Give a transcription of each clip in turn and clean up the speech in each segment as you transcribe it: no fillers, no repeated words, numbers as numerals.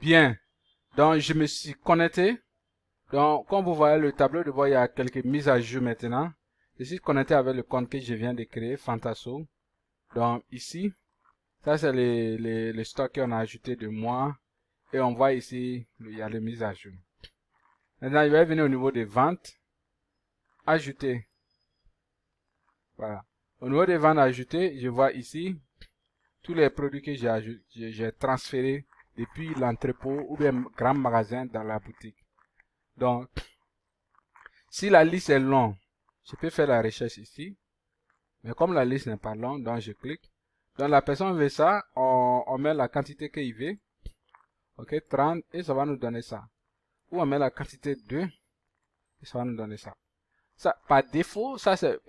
Bien. Donc, je me suis connecté. Donc, comme vous voyez le tableau de bord, il y a quelques mises à jour maintenant. Je suis connecté avec le compte que je viens de créer, Fantasso. Donc, ici, ça c'est les stocks qu'on a ajouté de moi. Et on voit ici, il y a les mises à jour. Maintenant, je vais venir au niveau des ventes. Ajouter. Voilà. Au niveau des ventes ajoutées, je vois ici tous les produits que j'ai transférés depuis l'entrepôt ou bien grand magasin dans la boutique. Donc, si la liste est longue, je peux faire la recherche ici. Mais comme la liste n'est pas longue, donc je clique. Donc la personne veut ça, on met la quantité qu'il veut. Ok, 30 et ça va nous donner ça. Ou on met la quantité 2 et ça va nous donner ça. Ça, par défaut, ça c'est,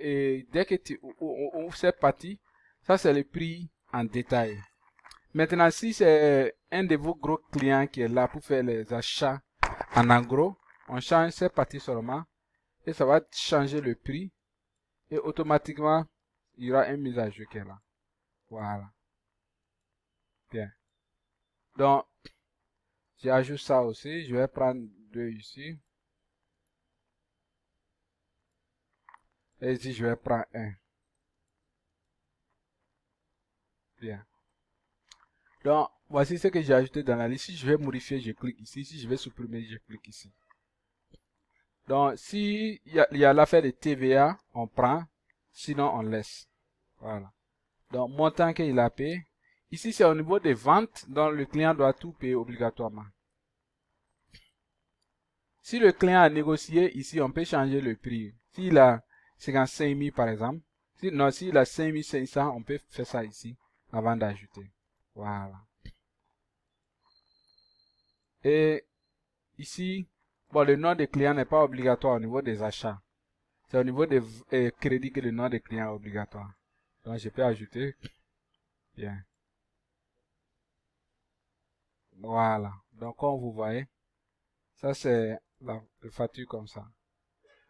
dès que tu ouvres cette partie, ça c'est le prix en détail. Maintenant, si c'est un de vos gros clients qui est là pour faire les achats en gros, on change cette partie seulement et ça va changer le prix et automatiquement, il y aura une mise à jour qui est là. Voilà. Bien. Donc, j'ajoute ça aussi. Je vais prendre deux ici. Et ici, je vais prendre un. Bien. Donc, voici ce que j'ai ajouté dans la liste. Si je vais modifier, je clique ici. Si je vais supprimer, je clique ici. Donc, si il y a l'affaire de TVA, on prend. Sinon, on laisse. Voilà. Donc, montant qu'il a payé. Ici, c'est au niveau des ventes. Donc, le client doit tout payer obligatoirement. Si le client a négocié, ici, on peut changer le prix. S'il a 55 000, par exemple. Non, s'il a 5 500, on peut faire ça ici avant d'ajouter. Voilà. Et ici, bon, le nom des clients n'est pas obligatoire au niveau des achats. C'est au niveau des crédits que le nom des clients est obligatoire. Donc, je peux ajouter. Bien. Voilà. Donc, comme vous voyez, ça c'est la facture comme ça.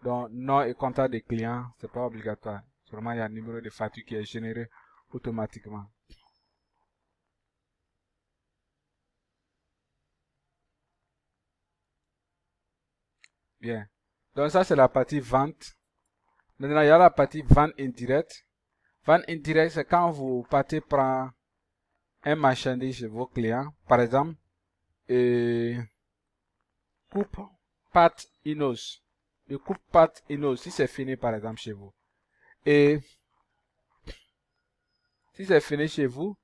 Donc, nom et contact des clients, c'est pas obligatoire. Seulement, il y a un numéro de facture qui est généré automatiquement. Bien. Donc, ça c'est la partie vente. Maintenant, il y a la partie vente indirecte. Vente indirecte, c'est quand vous partez prendre un marchandise chez vos clients. Par exemple, coupe pâte Inos. Le coupe pâte Inos, si c'est fini par exemple chez vous. Et si c'est fini chez vous,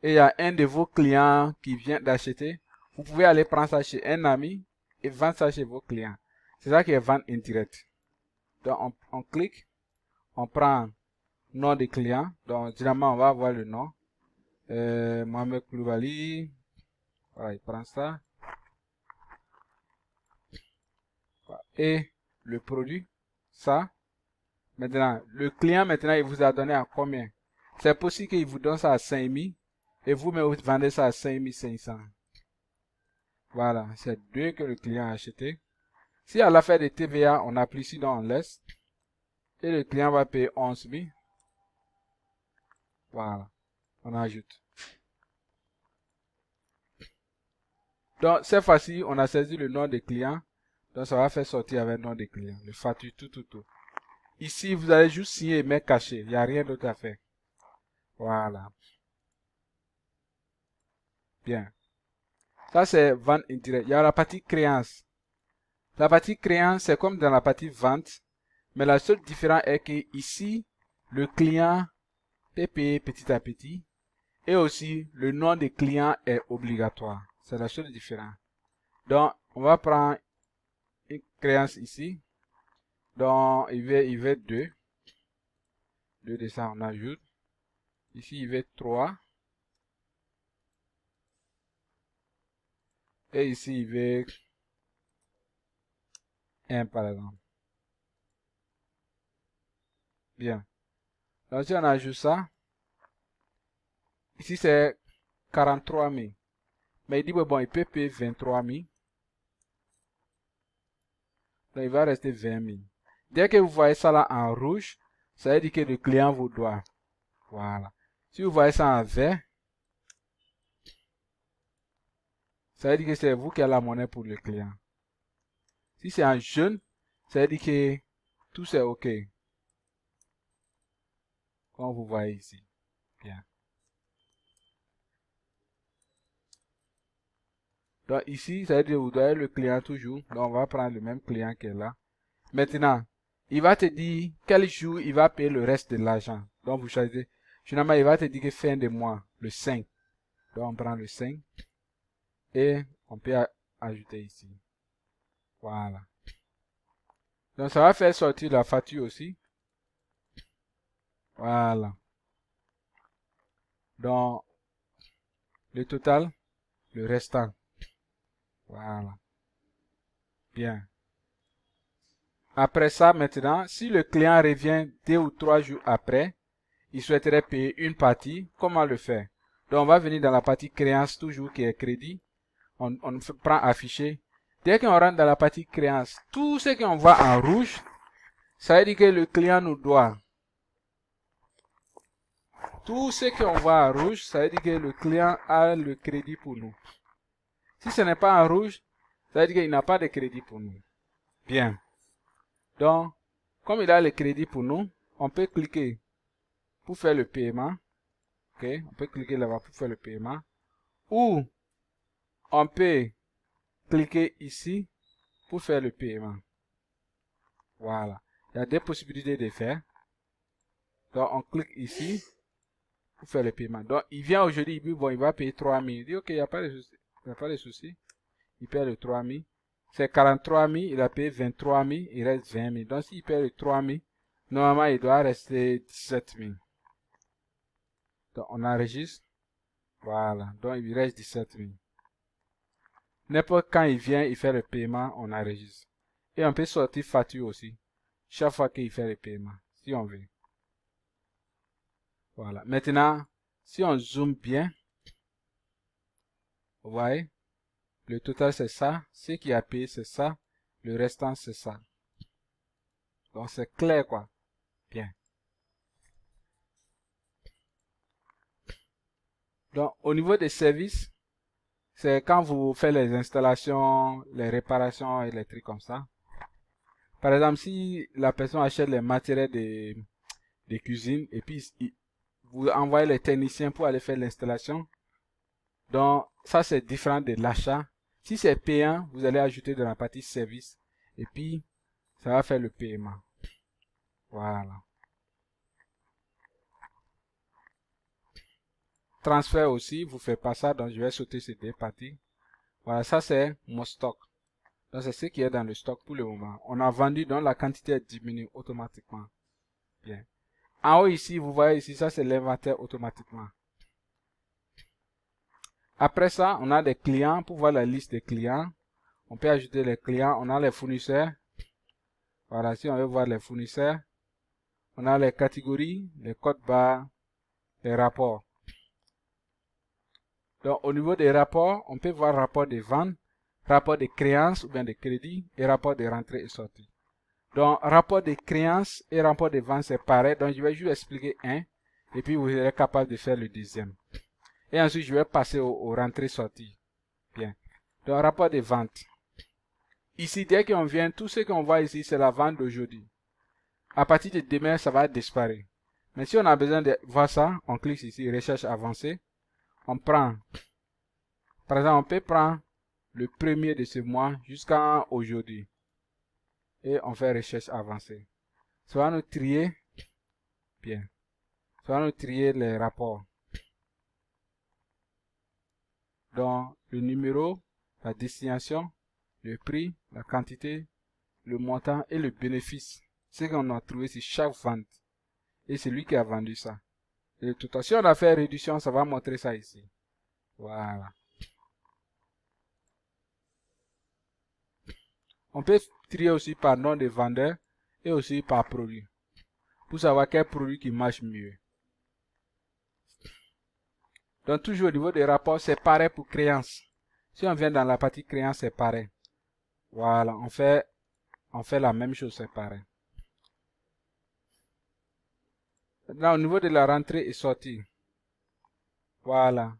et il y a un de vos clients qui vient d'acheter, vous pouvez aller prendre ça chez un ami et vendre ça chez vos clients. C'est ça qui est vente indirecte. Donc on clique, on prend nom des clients. Donc généralement on va avoir le nom. Mohamed Koulibaly. Voilà, il prend ça. Voilà. Et le produit, ça. Maintenant, le client, maintenant, il vous a donné à combien? C'est possible qu'il vous donne ça à 5000 et vous-même vous vendez ça à 5500. Voilà, c'est deux que le client a acheté. Si à l'affaire de TVA, on applique ici, donc on laisse. Et le client va payer 11 000. Voilà, on ajoute. Donc, cette fois-ci, on a saisi le nom des clients. Donc, ça va faire sortir avec le nom des clients. Le facture, tout. Ici, vous allez juste signer et mettre caché. Il n'y a rien d'autre à faire. Voilà. Bien. Ça, c'est vente indirecte. Il y a la partie créance. La partie créance, c'est comme dans la partie vente. Mais la seule différence est que ici, le client peut payer petit à petit. Et aussi, le nom des clients est obligatoire. C'est la seule différence. Donc, on va prendre une créance ici. Donc, il veut 2. 2 de ça, on ajoute. Ici, il veut 3. Et ici, il veut 1 par exemple. Bien. Donc, si on ajoute ça, ici c'est 43 000. Mais il dit, bon, il peut payer 23 000. Donc, il va rester 20 000. Dès que vous voyez ça là en rouge, ça veut dire que le client vous doit. Voilà. Si vous voyez ça en vert, ça veut dire que c'est vous qui avez la monnaie pour le client. Si c'est en jaune, ça veut dire que tout c'est OK. Comme vous voyez ici. Bien. Donc ici, ça veut dire que vous doyez le client toujours. Donc on va prendre le même client qui est là. Maintenant, il va te dire quel jour il va payer le reste de l'argent. Donc vous choisissez. Finalement, il va te dire que fin de mois, le 5. Donc on prend le 5. Et on peut ajouter ici. Voilà. Donc ça va faire sortir la facture aussi. Voilà. Donc le total, le restant. Voilà. Bien. Après ça, maintenant, si le client revient 2 ou 3 jours après, il souhaiterait payer une partie, comment le faire? Donc, on va venir dans la partie créance, toujours qui est crédit. On prend afficher. Dès qu'on rentre dans la partie créance, tout ce qu'on voit en rouge, ça veut dire que le client nous doit. Tout ce qu'on voit en rouge, ça veut dire que le client a le crédit pour nous. Si ce n'est pas en rouge, ça veut dire qu'il n'a pas de crédit pour nous. Bien. Donc, comme il a le crédit pour nous, on peut cliquer pour faire le paiement. Ok, on peut cliquer là-bas pour faire le paiement. Ou on peut cliquer ici pour faire le paiement. Voilà. Il y a deux possibilités de faire. Donc, on clique ici pour faire le paiement. Donc, il vient aujourd'hui, il dit, bon, il va payer 3 000. Il dit, ok, il n'y a pas de souci. Il n'y a pas de souci. Il paye le 3 000. C'est 43 000, il a payé 23 000, il reste 20 000. Donc, s'il paye le 3 000, normalement, il doit rester 17 000. Donc, on enregistre. Voilà. Donc, il reste 17 000. N'importe quand il vient, il fait le paiement, on enregistre. Et on peut sortir facture aussi. Chaque fois qu'il fait le paiement, si on veut. Voilà. Maintenant, si on zoome bien, vous voyez, le total c'est ça. Ce qui a payé c'est ça. Le restant c'est ça. Donc c'est clair quoi. Bien. Donc au niveau des services, c'est quand vous faites les installations, les réparations électriques comme ça. Par exemple, si la personne achète les matériels de cuisine et puis vous envoyez les techniciens pour aller faire l'installation. Donc, ça c'est différent de l'achat. Si c'est payant, vous allez ajouter dans la partie service et puis ça va faire le paiement. Voilà. Transfert aussi, vous faites pas ça, donc je vais sauter ces deux parties. Voilà, ça c'est mon stock. Donc c'est ce qui est dans le stock pour le moment. On a vendu, donc la quantité diminue automatiquement. Bien. En haut ici, vous voyez ici, ça c'est l'inventaire automatiquement. Après ça, on a des clients. Pour voir la liste des clients, on peut ajouter les clients. On a les fournisseurs. Voilà, si on veut voir les fournisseurs, on a les catégories, les codes barres, les rapports. Donc, au niveau des rapports, on peut voir rapport de vente, rapport de créances ou bien de crédit et rapport de rentrée et sortie. Donc, rapport de créances et rapport de vente, c'est pareil. Donc, je vais juste expliquer un et puis vous serez capable de faire le deuxième. Et ensuite, je vais passer aux rentrées-sorties. Bien. Donc, rapport de vente. Ici, dès qu'on vient, tout ce qu'on voit ici, c'est la vente d'aujourd'hui. À partir de demain, ça va disparaître. Mais si on a besoin de voir ça, on clique ici, recherche avancée. On prend, par exemple, on peut prendre le premier de ce mois jusqu'à aujourd'hui. Et on fait recherche avancée. Ça va nous trier, bien. Ça va nous trier les rapports. Donc, le numéro, la destination, le prix, la quantité, le montant et le bénéfice. Ce qu'on a trouvé sur chaque vente. Et c'est lui qui a vendu ça. Et le total. Si on a fait réduction, ça va montrer ça ici. Voilà. On peut trier aussi par nom de vendeur et aussi par produit. Pour savoir quel produit qui marche mieux. Donc toujours au niveau des rapports, c'est pareil pour créance. Si on vient dans la partie créance, c'est pareil. Voilà, on fait la même chose, c'est pareil. Maintenant, au niveau de la rentrée et sortie. Voilà.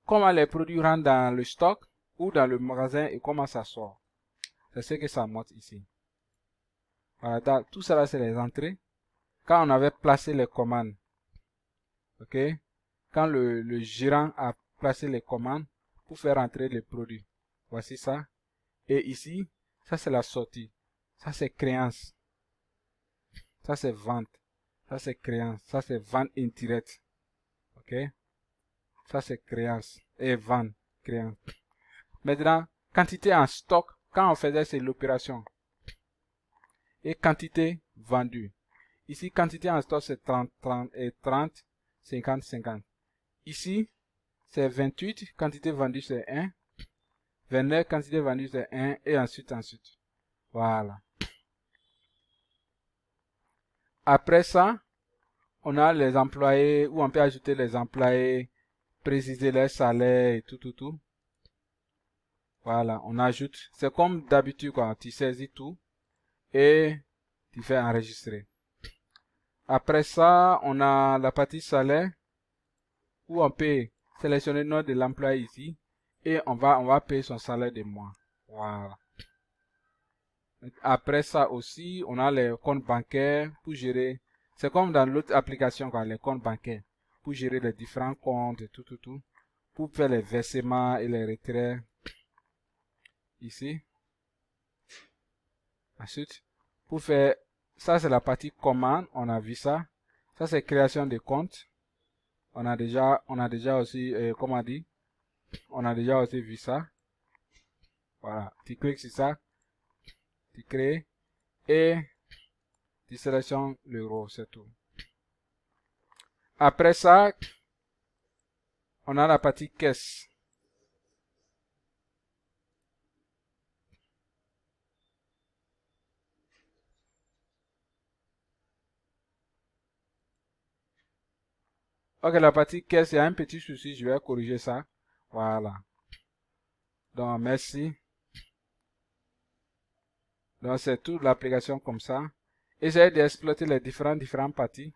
Comment les produits rentrent dans le stock. ou dans le magasin et comment ça sort. C'est ce que ça montre ici. Voilà, tout cela c'est les entrées. Quand on avait placé les commandes, ok, quand le gérant a placé les commandes pour faire entrer les produits. Voici ça. Et ici, ça c'est la sortie. Ça c'est créance. Ça c'est vente. Ça c'est créance. Ça c'est vente indirecte. Ok. Ça c'est créance. Et vente. Créance. Maintenant, quantité en stock. Quand on faisait c'est l'opération. Et quantité vendue. Ici, quantité en stock c'est 30, 30 et 30, 50, 50. Ici, c'est 28. Quantité vendue c'est 1. 29, quantité vendue c'est 1. Et ensuite. Voilà. Après ça, on a les employés, où on peut ajouter les employés, préciser leur salaire et tout. Voilà, on ajoute. C'est comme d'habitude, quoi. Tu saisis tout et tu fais enregistrer. Après ça, on a la partie salaire, où on peut sélectionner le nom de l'employé ici et on va payer son salaire de mois. Voilà. Après ça aussi, on a les comptes bancaires pour gérer. C'est comme dans l'autre application, quoi, les comptes bancaires. Pour gérer les différents comptes et tout. Pour faire les versements et les retraits. Ici. Ensuite, pour faire, ça c'est la partie commande, on a vu ça. Ça c'est création de compte. On a déjà aussi, comment on dit, on a déjà aussi vu ça. Voilà, tu cliques sur ça, tu crées et tu sélectionnes l'euro, c'est tout. Après ça, on a la partie caisse. Ok, la partie caisse, il y a un petit souci, je vais corriger ça. Voilà. Donc, merci. Donc, c'est toute l'application comme ça. Essayez d'exploiter les différentes parties.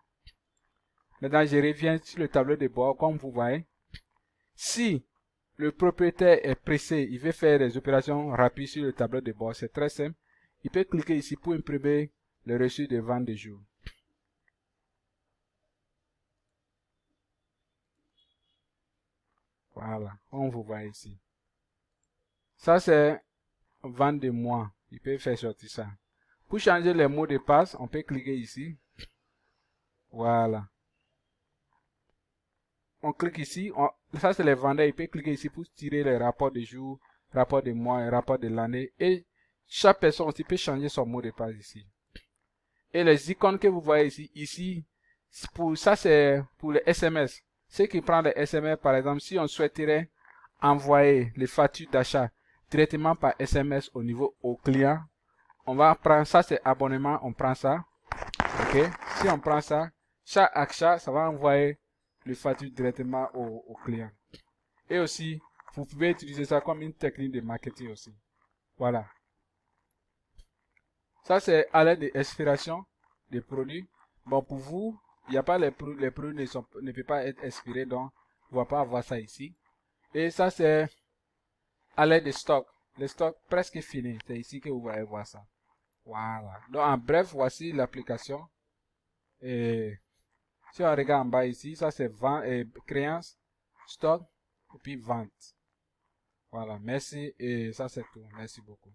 Maintenant, je reviens sur le tableau de bord, comme vous voyez. Si le propriétaire est pressé, il veut faire des opérations rapides sur le tableau de bord, c'est très simple. Il peut cliquer ici pour imprimer le reçu de vente de jour. Voilà, on vous voit ici. Ça, c'est vente de mois. Il peut faire sortir ça. Pour changer les mots de passe, on peut cliquer ici. Voilà. On clique ici. Ça, c'est les vendeurs. Il peut cliquer ici pour tirer les rapports de jour, rapports de mois et rapports de l'année. Et chaque personne aussi peut changer son mot de passe ici. Et les icônes que vous voyez ici, ça c'est pour les SMS. Ceux qui prennent les SMS, par exemple, si on souhaiterait envoyer les factures d'achat directement par SMS au client, on va prendre ça, c'est abonnement, on prend ça. Ok, si on prend ça, chaque achat, ça va envoyer les factures directement au client. Et aussi, vous pouvez utiliser ça comme une technique de marketing aussi. Voilà. Ça, c'est à l'aide d'expiration des produits. Bon, pour vous, il n'y a pas les produits ne peuvent pas être expirés, donc on ne va pas avoir ça ici. Et ça, c'est à l'aide de stock. Le stock presque fini. C'est ici que vous allez voir ça. Voilà. Donc, en bref, voici l'application. Et si on regarde en bas ici, ça c'est créance, stock, et puis vente. Voilà. Merci. Et ça, c'est tout. Merci beaucoup.